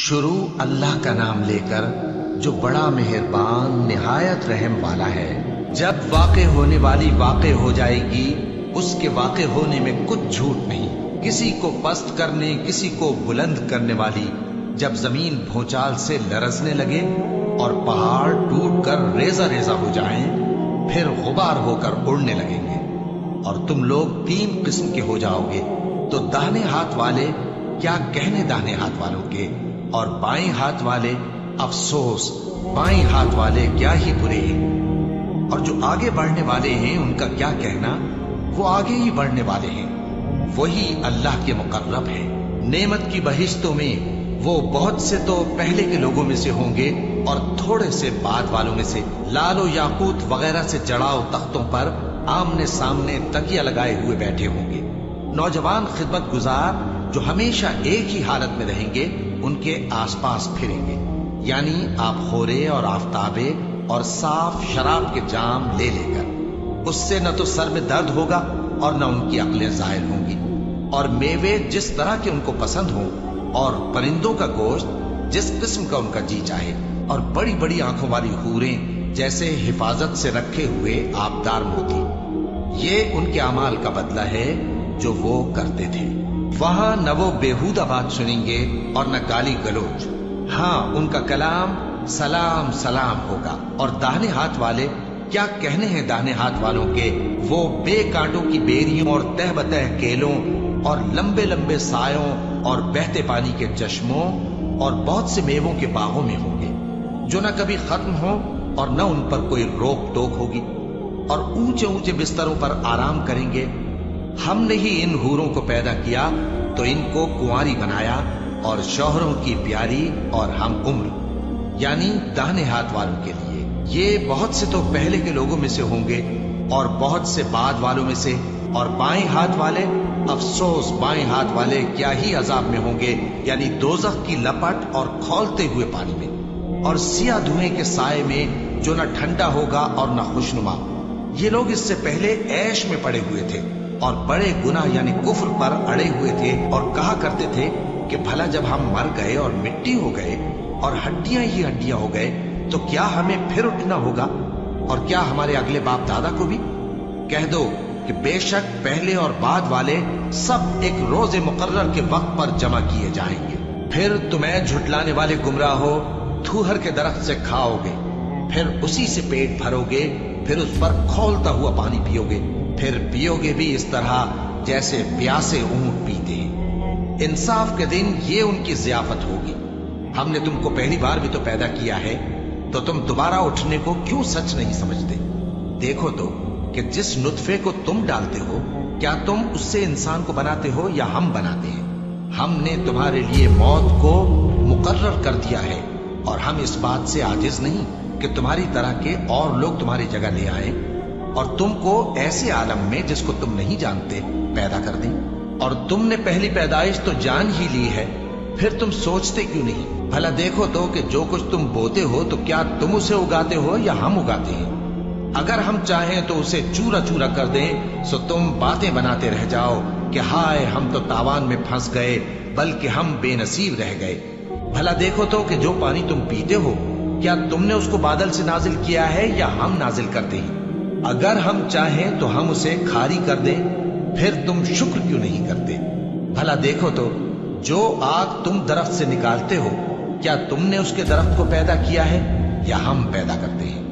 شروع اللہ کا نام لے کر جو بڑا مہربان نہایت رحم والا ہے۔ جب واقع ہونے والی واقع ہو جائے گی، اس کے واقع ہونے میں کچھ جھوٹ نہیں، کسی کو پست کرنے کسی کو بلند کرنے والی۔ جب زمین بھونچال سے لرزنے لگے اور پہاڑ ٹوٹ کر ریزہ ریزہ ہو جائیں، پھر غبار ہو کر اڑنے لگیں گے اور تم لوگ تین قسم کے ہو جاؤ گے، تو داہنے ہاتھ والے کیا کہنے داہنے ہاتھ والوں کے، اور بائیں ہاتھ والے افسوس بائیں ہاتھ والے کیا ہی برے ہیں، اور جو آگے بڑھنے والے ہیں ان کا کیا کہنا، وہ آگے ہی بڑھنے والے ہیں، وہی اللہ کے مقرب ہیں۔ نعمت کی بہشتوں میں وہ بہت سے تو پہلے کے لوگوں میں سے ہوں گے اور تھوڑے سے بعد والوں میں سے، لال و یاقوت وغیرہ سے جڑاؤ تختوں پر آمنے سامنے تکیہ لگائے ہوئے بیٹھے ہوں گے۔ نوجوان خدمت گزار جو ہمیشہ ایک ہی حالت میں رہیں گے ان کے آس پاس پھریں گے، یعنی آپ خورے اور آفتابے اور صاف شراب کے جام لے لے کر۔ اس سے نہ تو سر میں درد ہوگا اور نہ ان کی عقلیں زائل ہوں گی، اور میوے جس طرح کے ان کو پسند ہوں، اور پرندوں کا گوشت جس قسم کا ان کا جی چاہے، اور بڑی بڑی آنکھوں والی حوریں جیسے حفاظت سے رکھے ہوئے آبدار موتی۔ یہ ان کے اعمال کا بدلہ ہے جو وہ کرتے تھے۔ وہاں نہ وہ بیہودہ بات سنیں گے اور نہ گالی گلوچ، ہاں ان کا کلام سلام سلام ہوگا۔ اور داہنے ہاتھ والے کیا کہنے ہیں داہنے ہاتھ والوں کے، وہ بے کانٹوں کی بیریوں اور تہ بتہ کیلوں اور لمبے لمبے سایوں اور بہتے پانی کے چشموں اور بہت سے میووں کے باغوں میں ہوں گے، جو نہ کبھی ختم ہو اور نہ ان پر کوئی روک ٹوک ہوگی، اور اونچے اونچے بستروں پر آرام کریں گے۔ ہم نے ہی ان حوروں کو پیدا کیا تو ان کو کنواری بنایا، اور شوہروں کی پیاری اور ہم عمر، یعنی داہنے ہاتھ والوں کے لیے۔ یہ بہت سے تو پہلے کے لوگوں میں سے ہوں گے اور بہت سے بعد والوں میں سے، اور بائیں ہاتھ والے افسوس بائیں ہاتھ والے کیا ہی عذاب میں ہوں گے، یعنی دوزخ کی لپٹ اور کھولتے ہوئے پانی میں، اور سیاہ دھوئیں کے سائے میں جو نہ ٹھنڈا ہوگا اور نہ خوشنما۔ یہ لوگ اس سے پہلے عیش میں پڑے ہوئے تھے اور بڑے گناہ یعنی کفر پر اڑے ہوئے تھے، اور کہا کرتے تھے کہ بھلا جب ہم مر گئے اور مٹی ہو گئے اور ہڈیاں ہی ہڈیاں ہو گئے تو کیا ہمیں پھر اٹھنا ہوگا، اور کیا ہمارے اگلے باپ دادا کو بھی؟ کہہ دو کہ بے شک پہلے اور بعد والے سب ایک روز مقرر کے وقت پر جمع کیے جائیں گے۔ پھر تمہیں جھٹلانے والے گمراہ ہو تھوہر کے درخت سے کھاؤ گے، پھر اسی سے پیٹ بھرو گے، پھر اس پر کھولتا ہوا پانی پیو گے، پھر پیو گے بھی اس طرح جیسے پیاسے اونٹ پیتے ہیں۔ انصاف کے دن یہ ان کی ضیافت ہوگی۔ ہم نے تم کو پہلی بار بھی تو پیدا کیا ہے، تو تم دوبارہ اٹھنے کو کیوں سچ نہیں سمجھتے؟ دیکھو تو کہ جس نطفے کو تم ڈالتے ہو، کیا تم اس سے انسان کو بناتے ہو یا ہم بناتے ہیں؟ ہم نے تمہارے لیے موت کو مقرر کر دیا ہے، اور ہم اس بات سے عاجز نہیں کہ تمہاری طرح کے اور لوگ تمہاری جگہ لے آئیں اور تم کو ایسے عالم میں جس کو تم نہیں جانتے پیدا کر دیں۔ اور تم نے پہلی پیدائش تو جان ہی لی ہے، پھر تم سوچتے کیوں نہیں؟ بھلا دیکھو تو کہ جو کچھ تم بوتے ہو تو کیا تم اسے اگاتے ہو یا ہم اگاتے ہیں؟ اگر ہم چاہیں تو اسے چورا چورا کر دیں، سو تم باتیں بناتے رہ جاؤ کہ ہائے ہم تو تاوان میں پھنس گئے، بلکہ ہم بے نصیب رہ گئے۔ بھلا دیکھو تو کہ جو پانی تم پیتے ہو، کیا تم نے اس کو بادل سے نازل کیا ہے یا ہم نازل کرتے ہیں؟ اگر ہم چاہیں تو ہم اسے کھاری کر دیں، پھر تم شکر کیوں نہیں کرتے؟ بھلا دیکھو تو جو آگ تم درخت سے نکالتے ہو، کیا تم نے اس کے درخت کو پیدا کیا ہے یا ہم پیدا کرتے ہیں؟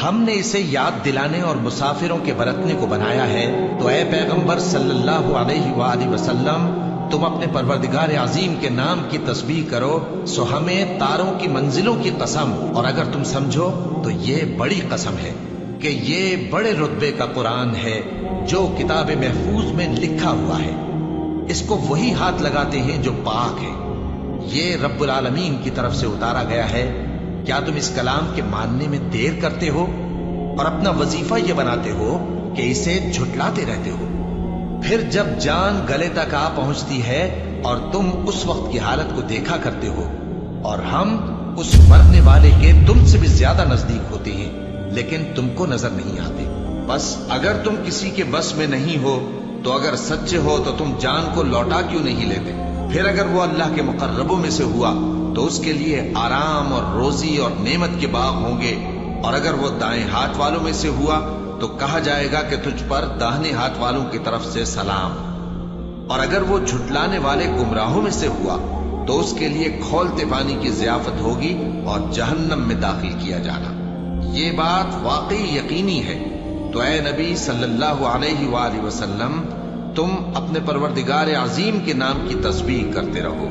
ہم نے اسے یاد دلانے اور مسافروں کے برتنے کو بنایا ہے، تو اے پیغمبر صلی اللہ علیہ وآلہ وسلم، تم اپنے پروردگار عظیم کے نام کی تسبیح کرو، سو ہمیں تاروں کی منزلوں کی قسم، اور اگر تم سمجھو تو یہ بڑی قسم ہے کہ یہ بڑے رتبے کا قرآن ہے جو کتاب محفوظ میں لکھا ہوا ہے۔ اس کو وہی ہاتھ لگاتے ہیں جو پاک ہے، یہ رب العالمین کی طرف سے اتارا گیا ہے۔ کیا تم اس کلام کے ماننے میں دیر کرتے ہو اور اپنا وظیفہ یہ بناتے ہو کہ اسے جھٹلاتے رہتے ہو؟ پھر جب جان گلے تک آ پہنچتی ہے اور تم اس وقت کی حالت کو دیکھا کرتے ہو، اور ہم اس مرنے والے کے تم سے بھی زیادہ نزدیک ہوتے ہیں، لیکن تم کو نظر نہیں آتے۔ بس اگر تم کسی کے بس میں نہیں ہو تو اگر سچے ہو تو تم جان کو لوٹا کیوں نہیں لیتے؟ پھر اگر وہ اللہ کے مقربوں میں سے ہوا تو اس کے لیے آرام اور روزی اور نعمت کے باغ ہوں گے، اور اگر وہ دائیں ہاتھ والوں میں سے ہوا تو کہا جائے گا کہ تجھ پر داہنے ہاتھ والوں کی طرف سے سلام، اور اگر وہ جھٹلانے والے گمراہوں میں سے ہوا تو اس کے لیے کھولتے پانی کی ضیافت ہوگی اور جہنم میں داخل کیا جانا۔ یہ بات واقعی یقینی ہے، تو اے نبی صلی اللہ علیہ وآلہ وسلم، تم اپنے پروردگار عظیم کے نام کی تسبیح کرتے رہو۔